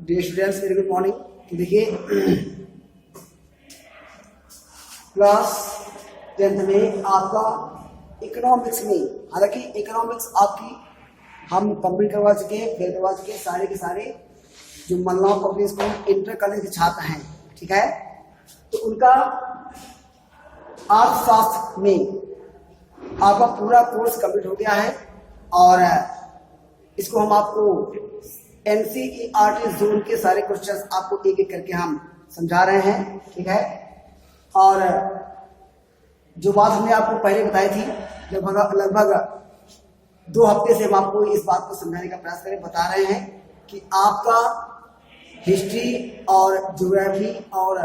Dear students, very good morning. तो देखिए class 10th में आपका इकोनॉमिक्स में, हालांकि इकोनॉमिक्स आपकी हम कंप्लीट करवा चुके हैं, फेल करवा चुके हैं सारे के सारे जो Mallav public school inter college के छात्र हैं, ठीक है। तो उनका अर्थशास्त्र में आपका पूरा कोर्स कंप्लीट हो गया है और इसको हम आपको एनसीईआरटी जोन के सारे क्वेश्चंस आपको एक एक करके हम समझा रहे हैं, ठीक है। और जो बात हमने आपको पहले बताई थी, लगभग 2 हफ्ते से हम आपको इस बात को समझाने का प्रयास करें, बता रहे हैं कि आपका हिस्ट्री और ज्योग्राफी और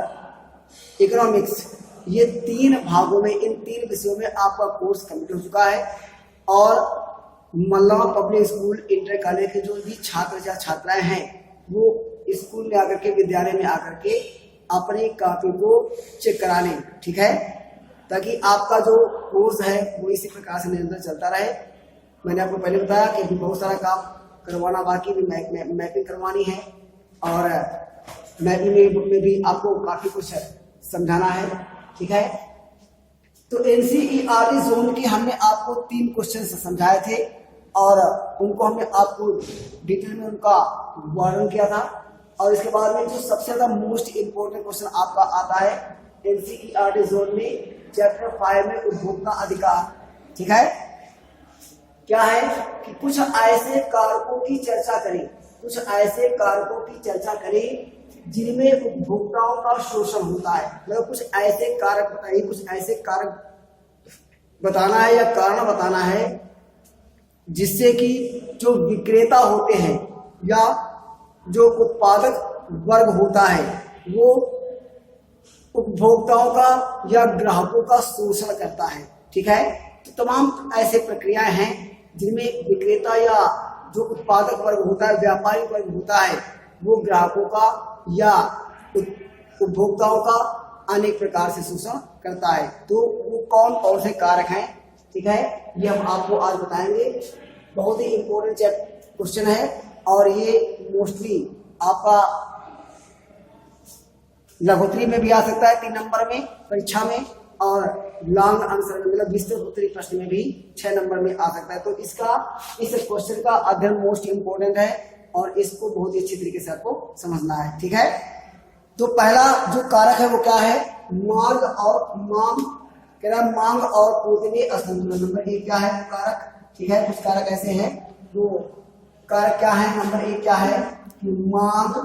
इकोनॉमिक्स ये 3 भागों में, इन 3 विषयों में आपका कोर्स कंप्लीट हो चुका है। और Mallav public school inter college के जो भी छात्र या छात्राएं हैं वो स्कूल में आकर के, विद्यालय में आकर के अपनी कॉपी को चेक करा लें, ठीक है, ताकि आपका जो कोर्स है वो इसी प्रकार से निरंतर चलता रहे। मैंने आपको पहले बताया कि अभी बहुत सारा काम करवाना बाकी, भी मैपिंग करवानी है और मैपिंग में भी आपको काफी कुछ समझाना है, ठीक है। तो एनसीईआरटी जोन के हमने आपको 3 क्वेश्चन समझाए थे और उनको हमने आपको डिटेल में उनका वर्णन किया था। और इसके बाद में जो सबसे ज्यादा मोस्ट इंपोर्टेंट क्वेश्चन आपका आता है एनसीईआरटी जोन में चैप्टर 5 में उपभोक्ता अधिकार, ठीक है। क्या है कि कुछ ऐसे कारकों की चर्चा करें, कुछ ऐसे कारकों की चर्चा करें जिनमें उपभोक्ताओं का शोषण होता है। मतलब कुछ ऐसे कारक बताइए, कुछ ऐसे कारक बताना है या कारण बताना है जिससे कि जो विक्रेता होते हैं या जो उत्पादक वर्ग होता है वो उपभोक्ताओं का या ग्राहकों का शोषण करता है, ठीक है। तो तमाम ऐसे प्रक्रियाएं हैं जिनमें विक्रेता या जो उत्पादक वर्ग होता है, व्यापारी वर्ग होता है, वो ग्राहकों का या उपभोक्ताओं का अनेक प्रकार से शोषण करता है। तो वो कौन कौन से कारक हैं, ठीक है, ये हम आपको आज बताएंगे। बहुत ही इंपॉर्टेंट क्वेश्चन है और ये मोस्टली आपका लघुत्तरी में भी आ सकता है 3 नंबर में परीक्षा में, और लॉन्ग आंसर में मतलब विस्तृत उत्तरी प्रश्न में भी 6 नंबर में आ सकता है। तो इस क्वेश्चन का अध्ययन मोस्ट इंपोर्टेंट है और इसको बहुत ही अच्छी तरीके से आपको समझना है, ठीक है। तो पहला जो कारक है वो क्या है, मांग और पूर्ति में असंतुलन। नंबर 1 क्या है कारक, ठीक है। कुछ कारक ऐसे हैं, तो कारक क्या है, नंबर 1 क्या है कि मांग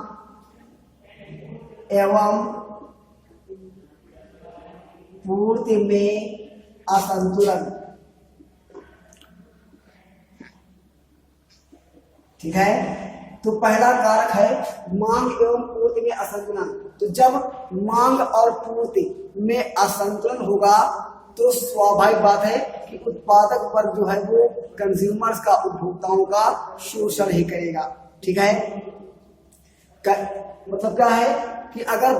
एवं पूर्ति में असंतुलन, ठीक है। तो पहला कारक है मांग एवं पूर्ति में असंतुलन। तो जब मांग और पूर्ति में असंतुलन होगा तो स्वाभाविक बात है कि उत्पादक वर्ग जो है वो कंज्यूमर्स का, उपभोक्ताओं का शोषण ही करेगा, ठीक है। मतलब क्या है कि अगर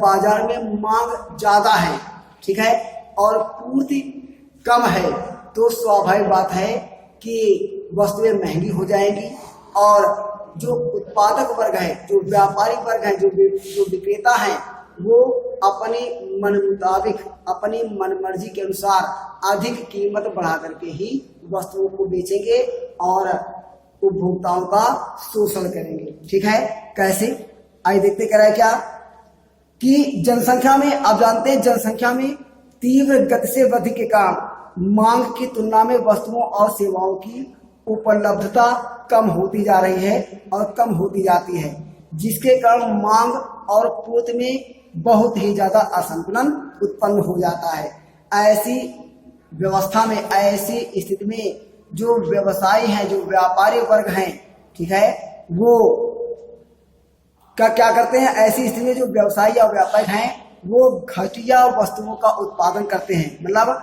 बाजार में मांग ज्यादा है, ठीक है, और पूर्ति कम है तो स्वाभाविक बात है कि वस्तुएं महंगी हो जाएंगी और जो उत्पादक वर्ग है, जो व्यापारी वर्ग है, जो विक्रेता है, वो अपने मन मुताबिक, अपनी मनमर्जी के अनुसार अधिक कीमत बढ़ा करके ही वस्तुओं को बेचेंगे और उपभोक्ताओं का शोषण करेंगे, ठीक है। कैसे, आइए देखते क्या क्या कि जनसंख्या में, आप जानते हैं जनसंख्या में तीव्र गति से वृद्धि के कारण मांग की तुलना में वस्तुओं और सेवाओं की उपलब्धता कम होती जा रही है और कम होती जाती है, जिसके कारण मांग और पूर्ति में बहुत ही ज्यादा असंतुलन उत्पन्न हो जाता है। ऐसी व्यवस्था में, ऐसी स्थिति में जो व्यवसायी हैं, जो व्यापारी वर्ग हैं, ठीक है, वो क्या करते हैं, ऐसी स्थिति में जो व्यवसायी या व्यापारी हैं वो घटिया वस्तुओं का उत्पादन करते हैं, मतलब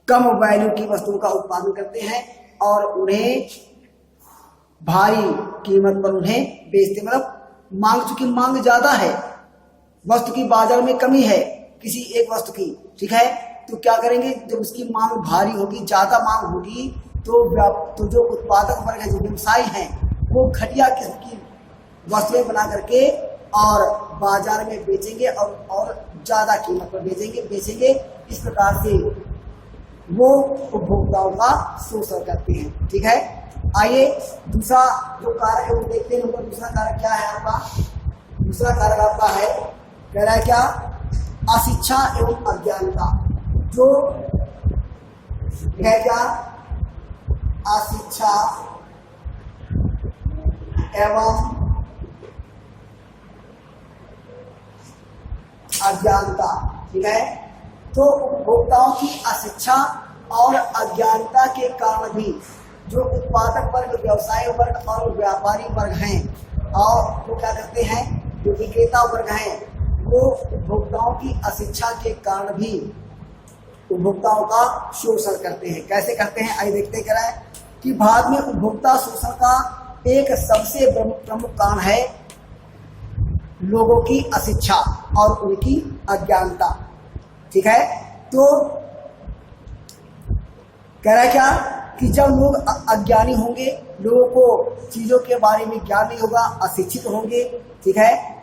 कम वैल्यू की वस्तुओं का उत्पादन करते हैं और उन्हें भारी कीमत पर उन्हें बेचते। मतलब चूंकि मांग ज्यादा है, वस्तु की बाजार में कमी है किसी एक वस्तु की, ठीक है, तो क्या करेंगे, जब उसकी मांग भारी होगी, ज्यादा मांग होगी, तो जो उत्पादक वर्ग है, जो व्यवसायी हैं, वो घटिया किस्म की वस्तुएं बना करके और बाजार में बेचेंगे और ज्यादा कीमत पर बेचेंगे। इस प्रकार से वो उपभोक्ताओं का शोषण करते हैं। ठीक है, आइए दूसरा जो कारक है वो देखते हैं। नंबर दूसरा कारक क्या है आपका? दूसरा कारक आपका है, कह रहा है क्या? अशिक्षा एवं अज्ञानता। जो है क्या? अशिक्षा एवं अज्ञानता। ठीक है, तो उपभोक्ताओं की अशिक्षा और अज्ञानता के कारण भी जो उत्पादक वर्ग, व्यवसाय वर्ग और व्यापारी वर्ग हैं, और वो क्या करते हैं, जो विक्रेता वर्ग हैं, वो उपभोक्ताओं की अशिक्षा के कारण भी उपभोक्ताओं का शोषण करते हैं। कैसे करते हैं आइए देखते कराएं कि भारत में उपभोक्ता शोषण का एक सबसे प्रमुख कारण है लोगों की अशिक्षा और उनकी अज्ञानता। ठीक है, तो कह रहा है क्या कि जब लोग अज्ञानी होंगे, लोगों को चीजों के बारे में ज्ञान नहीं होगा, अशिक्षित होंगे, ठीक है,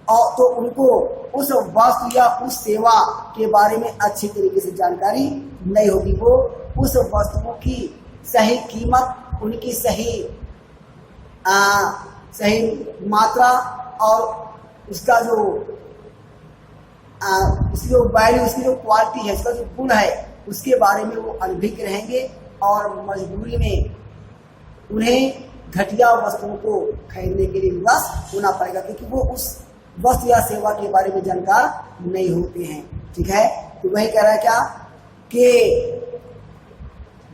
और तो उनको उस वस्तु या उस सेवा के बारे में अच्छी तरीके से जानकारी नहीं होगी। वो उस वस्तुओं की सही कीमत, उनकी सही मात्रा और उसका जो उसकी जो वैल्यू, उसकी जो क्वालिटी है, उसका जो गुण है, उसके बारे में वो अनभिज्ञ रहेंगे और मजबूरी में उन्हें घटिया वस्तुओं को खरीदने के लिए विवश होना पड़ेगा, क्योंकि वो उस वस्तु या सेवा के बारे में जानकार नहीं होते हैं। ठीक है, तो वही कह रहा है क्या कि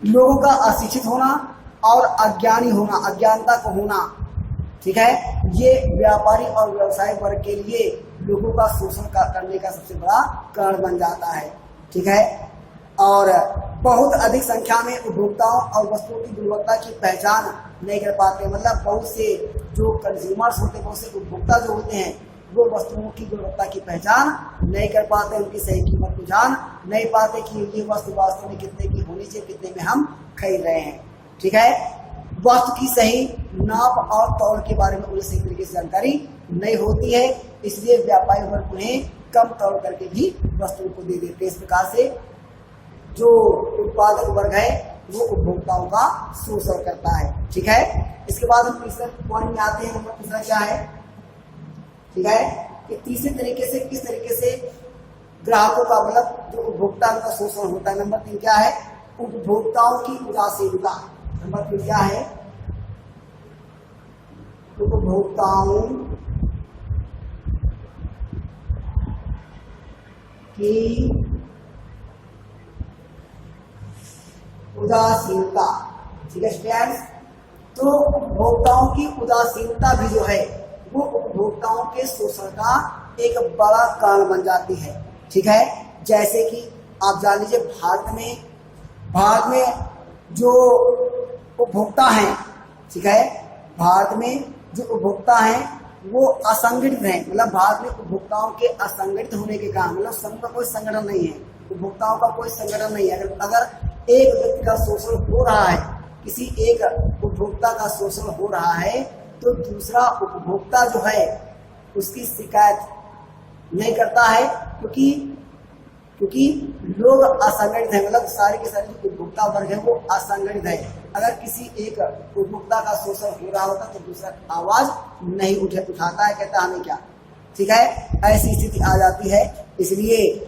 लोगों का अशिक्षित होना और अज्ञानी होना, अज्ञानता को होना, ठीक है, ये व्यापारी और व्यवसाय वर्ग के लिए लोगों का शोषण करने का सबसे बड़ा कारण बन जाता है। ठीक है, और बहुत अधिक संख्या में उपभोक्ताओं और वस्तुओं की गुणवत्ता की पहचान नहीं कर पाते। मतलब बहुत से जो कंज्यूमर्स होते हैं, बहुत से उपभोक्ता जो होते हैं, वो वस्तुओं की गुणवत्ता की पहचान नहीं कर पाते, उनकी सही कीमत को जान नहीं पाते कि ये वस्तु वास्तव में कितने की होनी चाहिए, कितने में हम खरीद रहे हैं। ठीक है, वस्तु की सही नाप और तौल के बारे में उन्हें सही तरीके से जानकारी नहीं होती है, इसलिए व्यापारी वर्ग उन्हें कम तौल करके भी वस्तुओं को दे देते हैं। इस प्रकार से जो उत्पादक वर्ग है वो उपभोक्ताओं का शोषण करता है। ठीक है, इसके बाद हम तीसरे पॉइंट में आते हैं। नंबर तीसरा क्या है? ठीक है, कि तीसरे तरीके से किस तरीके से ग्राहकों का, मतलब जो उपभोक्ता का शोषण होता है। नंबर 3 क्या है? उपभोक्ताओं की उदासीनता। नंबर 3 क्या है? उपभोक्ताओं की उदासीनता। ठीक है स्टूडेंट्स, तो उपभोक्ताओं की उदासीनता भी जो है वो उपभोक्ताओं के शोषण का एक बड़ा कारण बन जाती है। ठीक है, जैसे कि आप जान लीजिए भारत में जो उपभोक्ता हैं, ठीक है, भारत में जो उपभोक्ता हैं वो असंगठित हैं। मतलब भारत में उपभोक्ताओं के असंगठित होने के कारण, मतलब समूह का कोई संगठन नहीं है, उपभोक्ताओं का कोई संगठन नहीं है। अगर एक व्यक्ति का शोषण हो रहा है, किसी एक उपभोक्ता का शोषण हो रहा है, तो दूसरा उपभोक्ता जो है उसकी शिकायत नहीं करता है, क्योंकि लोग असंगठित हैं। मतलब सारे के सारे जो उपभोक्ता वर्ग है वो असंगठित है। अगर किसी एक उपभोक्ता का शोषण हो रहा होता तो दूसरा आवाज नहीं उठाता है, कहता हमें क्या। ठीक है, ऐसी स्थिति आ जाती है, इसलिए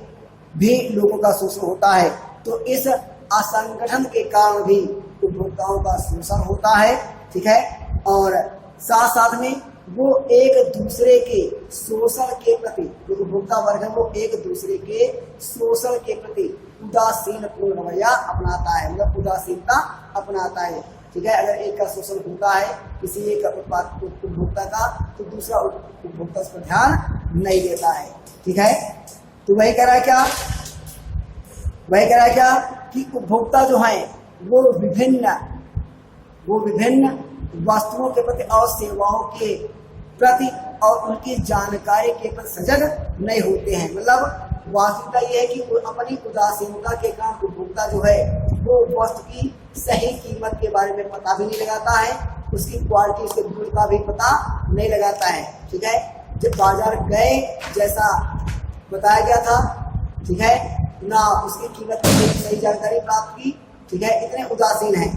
भी लोगों का शोषण होता है। तो इस असंगठन के कारण भी उपभोक्ताओं का शोषण होता है। ठीक है, और साथ साथ में वो एक दूसरे के शोषण के प्रति, जो उपभोक्ता वर्ग है वो एक दूसरे के शोषण के प्रति उदासीन पूर्ण रवैया अपनाता है, मतलब उदासीनता अपनाता है। ठीक है, अगर एक का शोषण होता है किसी एक उपभोक्ता का, तो दूसरा उपभोक्ता उस पर ध्यान नहीं देता है। ठीक है, तो वही कह रहा है क्या कि उपभोक्ता जो है वो विभिन्न वस्तुओं के प्रति और सेवाओं के प्रति और उनकी जानकारी के प्रति सजग नहीं होते हैं। मतलब वास्तविकता यह है कि अपनी उदासीनता के कारण उपभोक्ता जो है वो वस्तु की सही कीमत के बारे में पता भी नहीं लगाता है उसकी क्वालिटी, उसके गुण का भी पता नहीं लगाता है। ठीक है, जब बाजार गए जैसा बताया गया था, ठीक है, ना उसकी कीमत की सही जानकारी प्राप्त की, ठीक है, इतने उदासीन है,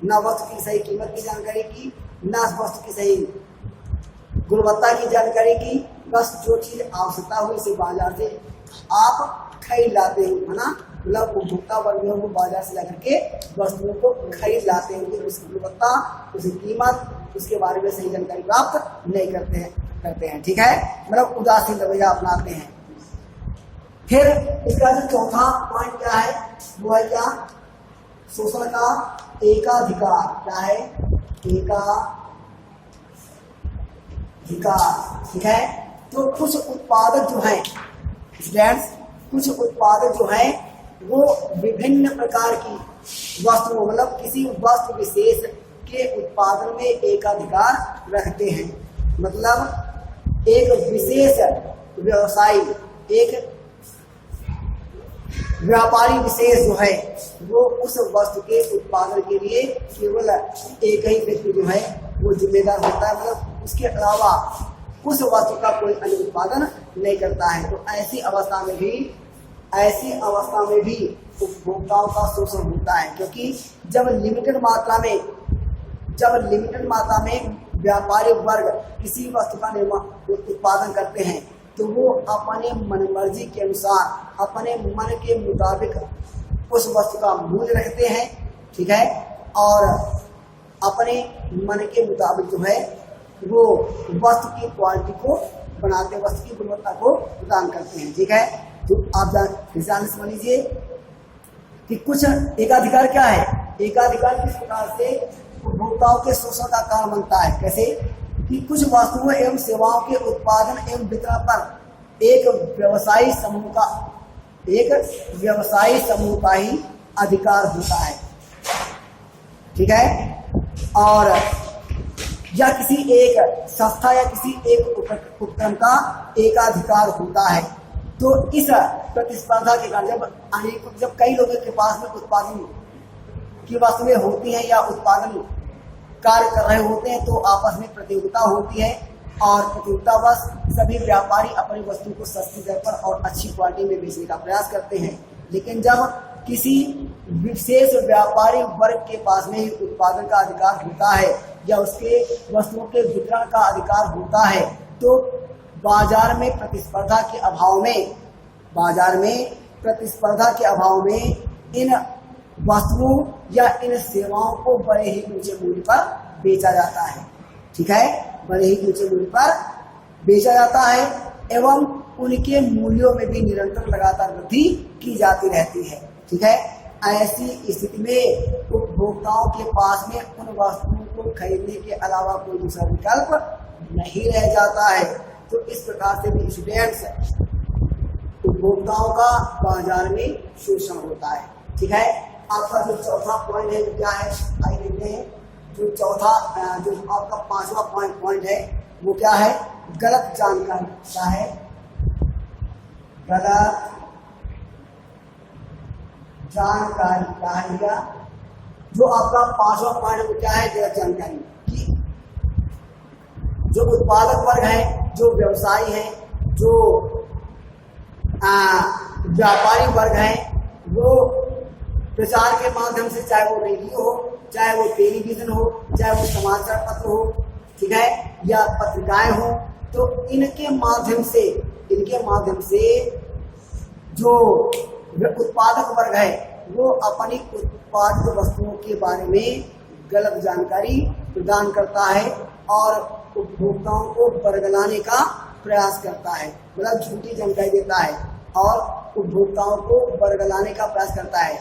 ना वस्तु की सही कीमत की जानकारी की, ना वस्तु की सही गुणवत्ता की जानकारी की, बस जो चीज आवश्यकता हो इसे बाजार से आप खरीद लाते हो, है ना, मतलब उपभोक्ता वर्ग वो बाजार से जाकर के वस्तुओं को खरीद लाते हैं, उसकी गुणवत्ता, उसकी कीमत, उसके बारे में सही जानकारी प्राप्त नहीं करते हैं। ठीक है, मतलब उदासीन रवैया अपनाते हैं। फिर इसका जो चौथा पॉइंट क्या है, वो है क्या, शोषण का एकाधिकार। क्या है, एकाधिकार। ठीक है, तो कुछ उत्पादक जो है स्टूडेंट्स, कुछ उत्पादक जो है वो विभिन्न प्रकार की वस्तुओं, मतलब किसी वस्तु विशेष के उत्पादन में एकाधिकार रखते हैं। मतलब एक विशेष व्यवसायी, एक व्यापारी विशेष जो है वो उस वस्तु के उत्पादन के लिए केवल एक ही व्यक्ति जो है वो जिम्मेदार होता है, मतलब उसके अलावा उस वस्तु का कोई अन्य उत्पादन नहीं करता है। तो ऐसी अवस्था में भी उपभोक्ताओं का शोषण होता है, क्योंकि जब लिमिटेड मात्रा में व्यापारी वर्ग किसी वस्तु का उत्पादन करते हैं तो वो अपने मनमर्जी के अनुसार, अपने मन के मुताबिक उस वस्तु का मूल्य रखते हैं। ठीक है, और अपने मन के मुताबिक जो है वो वस्तु की क्वालिटी को बनाते, वस्तु की गुणवत्ता को प्रदान करते हैं। ठीक है, तो आप ध्यान से समझ लीजिए कि कुछ एकाधिकार क्या है, एकाधिकार किस प्रकार से उपभोक्ताओं के शोषण का कारण बनता है। कैसे कि कुछ वस्तुओं एवं सेवाओं के उत्पादन एवं वितरण पर एक व्यवसायी समूह का ही अधिकार होता है। ठीक है, और या किसी एक संस्था या किसी एक उपक्रम का एकाधिकार होता है। तो इस प्रतिस्पर्धा के कारण जब कई लोगों के पास में उत्पादन की वस्तुएं होती हैं या उत्पादन कार्य कर रहे होते हैं तो आपस में प्रतियोगिता होती है, और प्रतियोगितावश सभी व्यापारी अपनी वस्तु को सस्ती दर पर और अच्छी क्वालिटी में बेचने का प्रयास करते हैं। लेकिन जब किसी विशेष व्यापारी वर्ग के पास में ही उत्पादन का अधिकार होता है या उसके वस्तुओं के वितरण का अधिकार होता है तो बाजार में प्रतिस्पर्धा के अभाव में इन वस्तुओं या इन सेवाओं को बड़े ही ऊंचे मूल्य पर बेचा जाता है। ठीक है, बड़े ही ऊंचे मूल्य पर बेचा जाता है एवं उनके मूल्यों में भी निरंतर लगातार वृद्धि की जाती रहती है। ठीक है, ऐसी स्थिति में उपभोक्ताओं के पास में उन वस्तुओं को खरीदने के अलावा कोई दूसरा विकल्प नहीं रह जाता है। तो इस प्रकार से भी स्टूडेंट्स उपभोक्ताओं का बाजार में शोषण होता है। ठीक है, आपका जो चौथा पॉइंट है वो क्या है, आइए देखते हैं। जो आपका पांचवा पॉइंट है वो क्या है, गलत जानकारी। क्या है, गलत जानकारी। क्या है क्या, जो आपका पांचवा पॉइंट है वो क्या है, गलत जानकारी। कि जो उत्पादक वर्ग है, जो व्यवसायी है, जो व्यापारी वर्ग है, वो प्रचार के माध्यम से, चाहे वो रेडियो हो, चाहे वो टेलीविजन हो, चाहे वो समाचार पत्र हो, ठीक है, या पत्रिकाएं हो, तो इनके माध्यम से जो उत्पादक वर्ग है वो अपनी उत्पादित वस्तुओं के बारे में गलत जानकारी प्रदान करता है और उपभोक्ताओं को बरगलाने का प्रयास करता है, मतलब झूठी जानकारी देता है और उपभोक्ताओं को बरगलाने का प्रयास करता है।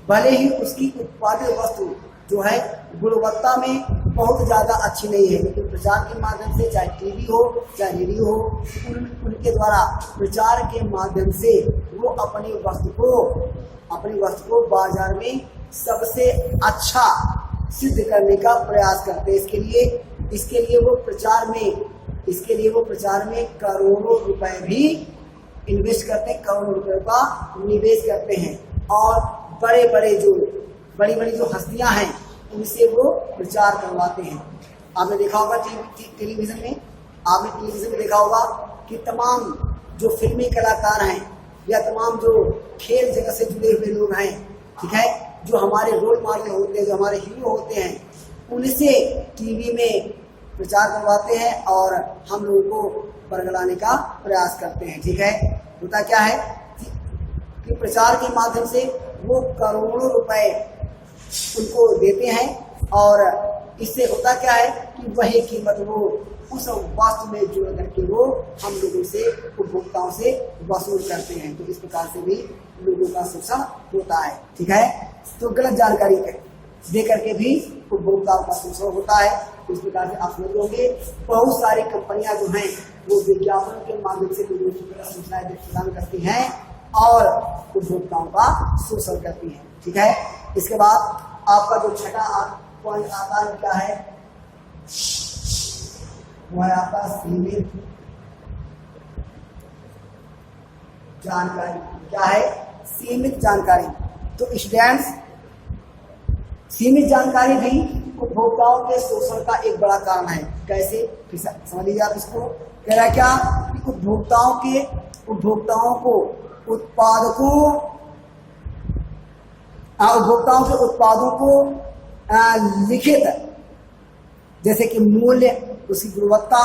भले ही उसकी उत्पादित वस्तु जो है गुणवत्ता में बहुत ज़्यादा अच्छी नहीं है, लेकिन प्रचार के माध्यम से, चाहे टीवी हो चाहे रेडियो हो, उनके द्वारा प्रचार के माध्यम से वो अपनी वस्तु को बाजार में सबसे अच्छा सिद्ध करने का प्रयास करते हैं। इसके लिए वो प्रचार में करोड़ों रुपए भी इन्वेस्ट करते हैं, करोड़ों रुपए का निवेश करते हैं। और बड़ी बड़ी जो हस्तियां हैं उनसे वो प्रचार करवाते हैं। आपने देखा होगा टेलीविजन में, आपने टेलीविजन में देखा होगा कि तमाम जो फिल्मी कलाकार हैं या तमाम जो खेल जगत से जुड़े हुए लोग हैं, ठीक है, जो हमारे रोल मॉडल होते हैं, जो हमारे हीरो होते हैं, उनसे टीवी में प्रचार करवाते हैं और हम लोगों को बरगलाने का प्रयास करते हैं। ठीक है, होता क्या है कि प्रचार के माध्यम से वो करोड़ों रुपए उनको देते हैं और इससे होता क्या है कि वही कीमत वो उस वस्तु में जोड़ करके वो हम लोगों से, उपभोक्ताओं से वसूल करते हैं। तो इस प्रकार से भी लोगों का शोषण होता है। ठीक है, तो गलत जानकारी दे करके भी उपभोक्ताओं का शोषण होता है। तो इस प्रकार से आप समझ लोगे बहुत सारी कंपनियां जो हैं वो विज्ञापन के माध्यम से लोगों को गलत सूचनाएं प्रदान करती हैं और उपभोक्ताओं का शोषण करती हैं। ठीक है, इसके बाद आपका जो छठा पॉइंट आता है क्या है, वो है आपका सीमित जानकारी। क्या है? सीमित जानकारी। तो स्टूडेंट्स, सीमित जानकारी भी उपभोक्ताओं के शोषण का एक बड़ा कारण है। कैसे? फिर समझ लीजिए आप इसको। कह रहा है क्या कि उपभोक्ताओं के उत्पादों को लिखित, जैसे कि मूल्य, उसकी गुणवत्ता,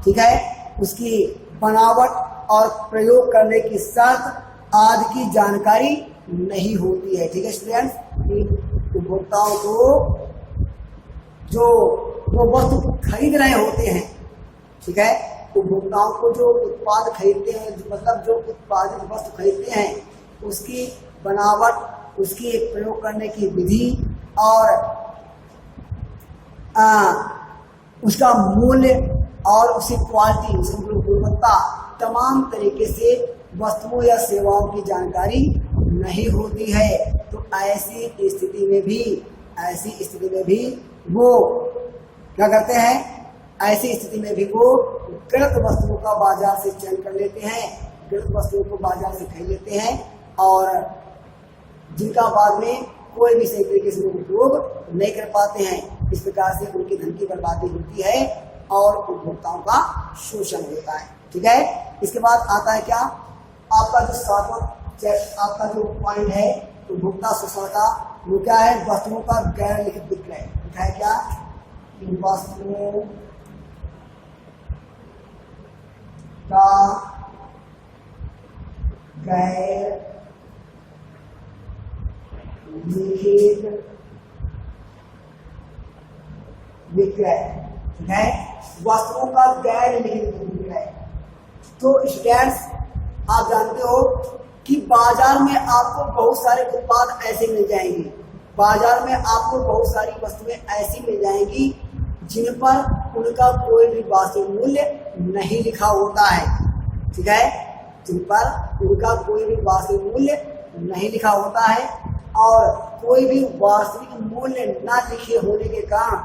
ठीक है, उसकी बनावट और प्रयोग करने की शर्त आदि की जानकारी नहीं होती है। ठीक है स्टूडेंट्स, उपभोक्ताओं को जो वो वस्तु खरीद रहे होते हैं, ठीक है, उपभोक्ताओं को जो उत्पाद खरीदते हैं, मतलब जो उत्पादित वस्तु खरीदते हैं, उसकी बनावट, उसकी प्रयोग करने की विधि और उसका मूल्य और उसकी क्वालिटी, उसकी गुणवत्ता, तमाम तरीके से वस्तुओं या सेवाओं की जानकारी नहीं होती है। तो ऐसी स्थिति में भी वो क्या करते हैं, ऐसी स्थिति में भी वो गलत वस्तुओं का बाजार से चयन कर लेते हैं, गलत वस्तुओं को बाजार से खरीद लेते हैं और जिनका बाद में कोई भी सही तरीके से उपयोग नहीं कर पाते हैं। इस प्रकार से उनकी धन की बर्बादी होती है और उपभोक्ताओं का शोषण होता है। ठीक है, इसके बाद आता है क्या, आपका जो सातवां आपका जो पॉइंट है उपभोक्ता शोषण का, वो क्या है, वस्तुओं का गैर लिखित विक्रय। है क्या, वस्तुओं का गैर लिखित विक्रय। ठीक है, वस्तुओं का गैर लिखित विक्रय। तो स्टूडेंट्स, आप जानते हो कि बाजार में आपको बहुत सारे उत्पाद ऐसे मिल जाएंगे, बाजार में आपको बहुत सारी वस्तुएं ऐसी मिल जाएंगी जिन पर उनका कोई भी वास्तविक मूल्य नहीं लिखा होता है। ठीक है, जिन पर उनका कोई भी वास्तविक मूल्य नहीं लिखा होता है और कोई भी वास्तविक मूल्य न लिखे होने के कारण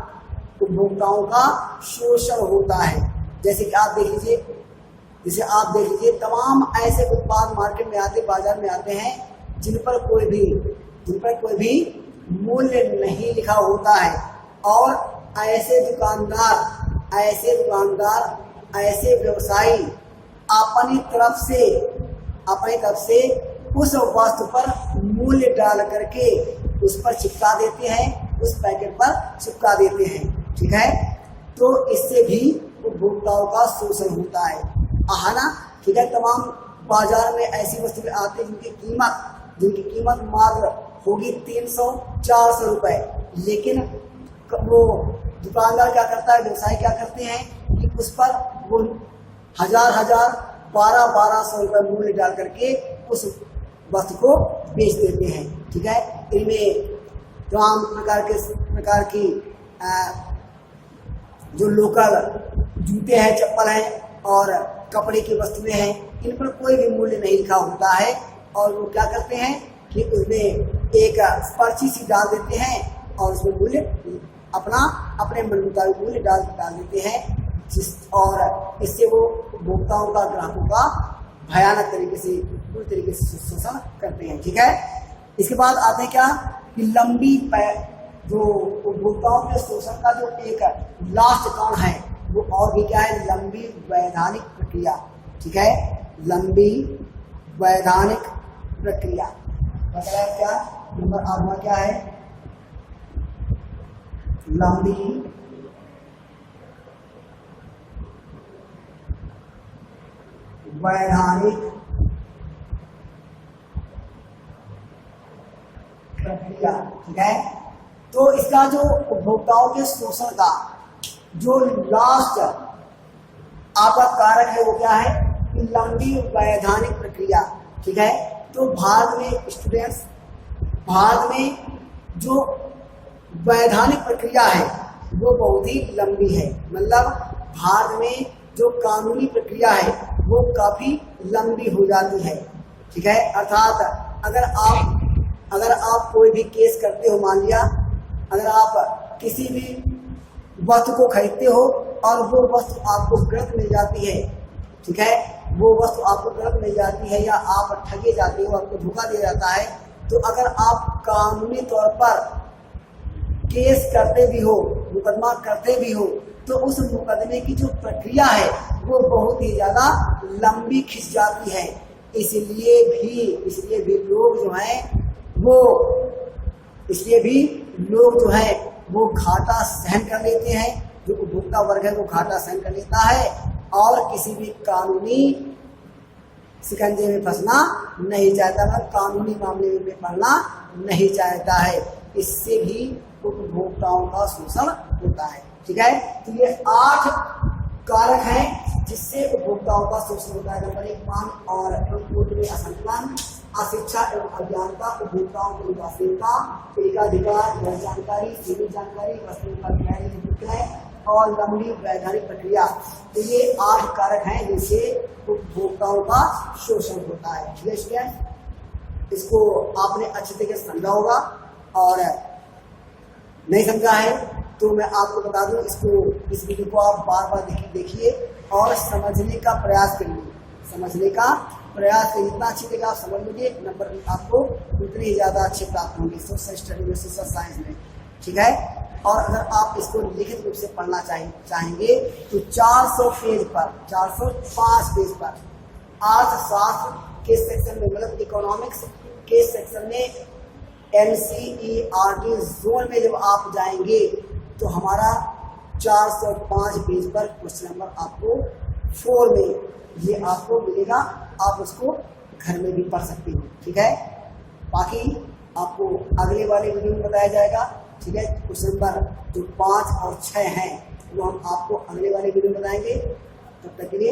उपभोक्ताओं का शोषण होता है। जैसे कि आप देख लीजिए, तमाम ऐसे उत्पाद मार्केट में आते, बाजार में आते हैं जिन पर कोई भी मूल्य नहीं लिखा होता है और ऐसे दुकानदार, ऐसे व्यवसायी अपनी तरफ से उस वस्तु पर मूल्य डाल करके उस पर चिपका देते हैं, उस पैकेट पर चिपका देते हैं। ठीक है, तो इससे भी उपभोक्ताओं का शोषण होता है। ना, ठीक है, तमाम बाजार में ऐसी वस्तुएं आती हैं जिनकी कीमत मात्र होगी 300-400 रुपए, लेकिन वो दुकानदार क्या करता है, व्यवसायी क्या करते हैं कि उस पर वो 1200 रुपए मूल्य डाल करके उस वस्तु को बेच देते हैं। ठीक है, इनमें तमाम प्रकार की जो लोकल जूते हैं, चप्पल हैं और कपड़े की वस्तुएं हैं, इन पर कोई भी मूल्य नहीं लिखा होता है और वो क्या करते हैं कि उसमें एक पर्ची सी डाल देते हैं और उसमें मूल्य अपने मन मुताबिक मूल्य डाल देते हैं, और इससे वो उपभोक्ताओं का, ग्राहकों का भयानक तरीके से, पूरी तरीके से शोषण करते हैं। ठीक है, इसके बाद आते हैं क्या कि जो उपभोक्ताओं के शोषण का जो एक लास्ट कारण है वो और भी क्या है, लंबी वैधानिक प्रक्रिया। ठीक है, लंबी वैधानिक प्रक्रिया मतलब क्या, नंबर आठवां क्या है, लंबी वैधानिक प्रक्रिया। ठीक है, तो इसका जो उपभोक्ताओं के शोषण का जो लास्ट आपका कारक है वो क्या है, लंबी वैधानिक प्रक्रिया। ठीक है, तो भारत में स्टूडेंट्स, भारत में जो वैधानिक प्रक्रिया है वो बहुत ही लंबी है। मतलब भारत में जो कानूनी प्रक्रिया है वो काफी लंबी हो जाती है। ठीक है, अर्थात अगर आप कोई भी केस करते हो, मान लिया अगर आप किसी भी वस्तु को खरीदते हो और वो वस्तु आपको गलत मिल जाती है, ठीक है, वो वस्तु आपको गलत मिल जाती है या आप ठगे जाते हो, आपको धोखा दिया जाता है, तो अगर आप कानूनी तौर पर केस करते भी हो, मुकदमा करते भी हो, तो उस मुकदमे की जो प्रक्रिया है वो बहुत ही ज्यादा लंबी खिंच जाती है। इसलिए भी लोग जो है वो घाटा सहन कर लेते हैं, जो उपभोक्ता वर्ग है वो घाटा सहन कर लेता है और किसी भी कानूनी शिकंजे में फंसना नहीं चाहता, मतलब कानूनी मामले में पड़ना नहीं चाहता है। इससे भी उपभोक्ताओं का शोषण होता है। ठीक है, तो ये 8 कारक हैं जिससे उपभोक्ताओं का शोषण होता है। नंबर 1 मांग और पूर्ति में असंतुलन, अशिक्षा एवं अज्ञानता, उपभोक्ताओं की उदासीनता, एकाधिकार, गैर जानकारी, सीमित जानकारी, वस्तुओं का गैर विक्रय और लंबी वैधानिक प्रक्रिया। तो ये 8 कारक हैं जिससे उपभोक्ताओं का शोषण होता है। ठीक है स्टूडेंट, इसको आपने अच्छे तरीके से समझा होगा और नहीं समझा है तो मैं आपको बता दूं, इस वीडियो को आप बार बार देखिए और समझने का प्रयास करिए, जितना अच्छी तरीके आप समझ लोगे नंबर आपको उतने ही ज़्यादा अच्छे प्राप्त होंगे सोशल स्टडी में, सोशल साइंस में। ठीक है, और अगर आप इसको लिखित रूप से पढ़ना चाहेंगे तो 405 पेज पर अर्थशास्त्र के सेक्शन में, मतलब इकोनॉमिक्स के सेक्शन में NCERT जोन में जब आप जाएंगे तो हमारा 405 पेज पर क्वेश्चन नंबर आपको 4 में ये आपको मिलेगा, आप उसको घर में भी पढ़ सकते हो। ठीक है, बाकी आपको अगले वाले वीडियो में बताया जाएगा। ठीक है, क्वेश्चन नंबर जो 5 और 6 हैं वो हम आपको अगले वाले वीडियो में बताएंगे। तब तक के लिए